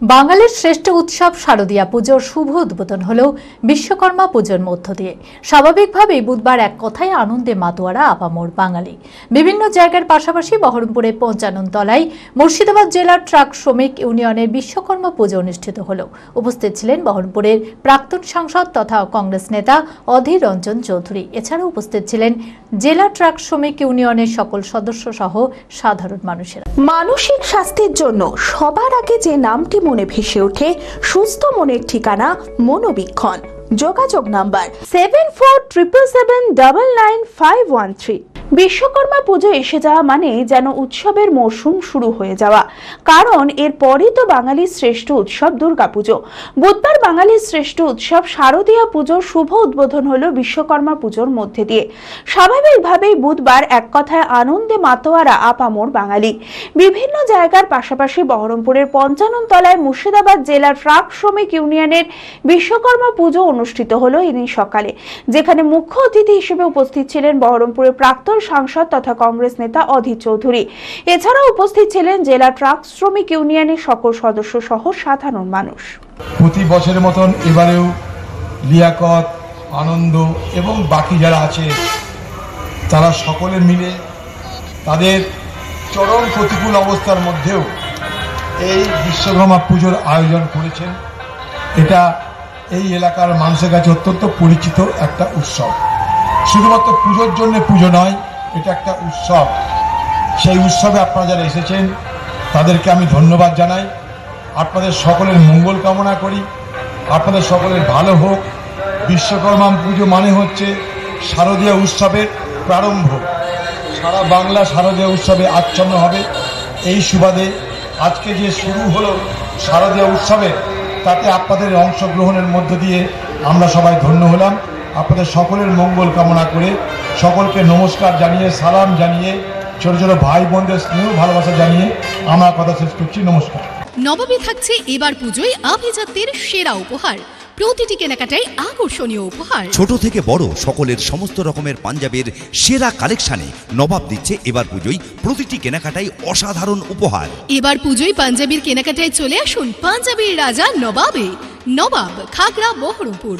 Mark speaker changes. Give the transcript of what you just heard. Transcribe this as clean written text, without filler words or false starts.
Speaker 1: বাঙালির শ্রেষ্ঠ উৎসব শারদীয়া পুজোর শুভ উদ্বোধন হল বিশ্বকর্মা পুজোর মধ্য দিয়ে। স্বাভাবিকভাবেই বুধবার এক কথায় আনন্দে মাতোয়ারা আপামর বাঙালি। বিভিন্ন জায়গার পাশাপাশি বহরমপুরের পঞ্চাননতলায় মুর্শিদাবাদ জেলার ট্রাক শ্রমিক ইউনিয়নের বিশ্বকর্মা পুজো অনুষ্ঠিত হল। উপস্থিত ছিলেন বহরমপুরের প্রাক্তন সাংসদ তথা কংগ্রেস নেতা অধীর রঞ্জন চৌধুরী। এছাড়াও উপস্থিত ছিলেন জেলা ট্রাক শ্রমিক ইউনিয়নের সকল সদস্য সহ সাধারণ মানুষেরা।
Speaker 2: মানসিক স্বাস্থ্যের জন্য সবার আগে যে নামটি মনে ভেসে ওঠে, সুস্থ মনের ঠিকানা মনোবীক্ষণ। যোগাযোগ নাম্বার 7477799513। বিশ্বকর্মা পুজো এসে যাওয়া মানে যেন উৎসবের মরশুম শুরু হয়ে যাওয়া, কারণ এরপরই তো বাঙালির শ্রেষ্ঠ উৎসব দুর্গাপুজো। বুধবার বাঙালির শ্রেষ্ঠ উৎসব শারদীয়া পুজোর শুভ উদ্বোধন হলো বিশ্বকর্মা পুজোর মধ্যে দিয়ে। স্বাভাবিকভাবেই বুধবার এক কথায় আনন্দে মাতোয়ারা আপামর বাঙালি। বিভিন্ন জায়গার পাশাপাশি বহরমপুরের পঞ্চাননতলায় মুর্শিদাবাদ জেলার ট্রাক শ্রমিক ইউনিয়নের বিশ্বকর্মা পুজো অনুষ্ঠিত হলো এদিন সকালে, যেখানে মুখ্য অতিথি হিসেবে উপস্থিত ছিলেন বহরমপুরের প্রাক্তন সাংসদ তথা কংগ্রেস নেতা অধীর চৌধুরী। এছাড়াও উপস্থিত ছিলেন জেলা ট্রাক শ্রমিক ইউনিয়নের সকল সদস্য সহ সাধারণ মানুষ।
Speaker 3: প্রতি বছরের মতন এবারেও লিয়াকত, আনন্দ এবং বাকি যারা আছে তারা সকলে মিলে তাদের চরম প্রতিকূল অবস্থার মধ্যেও এই বিশ্বকর্মা পুজোর আয়োজন করেছেন। এটা এই এলাকার মানুষের কাছে অত্যন্ত পরিচিত একটা উৎসব। শুধুমাত্র পুজোর জন্য পুজো নয়, এটা একটা উৎসব। সেই উৎসবে আপনারা যারা এসেছেন তাদেরকে আমি ধন্যবাদ জানাই। আপনাদের সকলের মঙ্গল কামনা করি, আপনাদের সকলের ভালো হোক। বিশ্বকর্মা পুজো মানে হচ্ছে শারদীয়া উৎসবের প্রারম্ভ। সারা বাংলা শারদীয়া উৎসবে আচ্ছন্ন হবে। এই সুবাদে আজকে যে শুরু হলো শারদীয়া উৎসবে, তাতে আপনাদের অংশগ্রহণের মধ্য দিয়ে আমরা সবাই ধন্য হলাম। আপনাদের সকলের মঙ্গল কামনা করে সকলকে নমস্কার জানিয়ে, সালাম জানিয়ে, ছোট ছোট ভাই বোনদের স্নেহ ভালোবাসা জানিয়ে আমার কথা শেষ করছি। নমস্কার।
Speaker 4: নবাবে থাকছে এবার পুজোয় আভিজাত্যের সেরা উপহার। প্রতিটি কেনাকাটায় আকর্ষণীয় উপহার।
Speaker 5: ছোট থেকে বড় সকলের সমস্ত রকমের পাঞ্জাবের সেরা কালেকশনে নবাব দিচ্ছে এবার পুজোয় প্রতিটি কেনাকাটায় অসাধারণ উপহার।
Speaker 4: এবার পুজোয় পাঞ্জাবির কেনাকাটায় চলে আসুন পাঞ্জাবির রাজা নবাবে। নবাব, খাগড়া, বহরমপুর।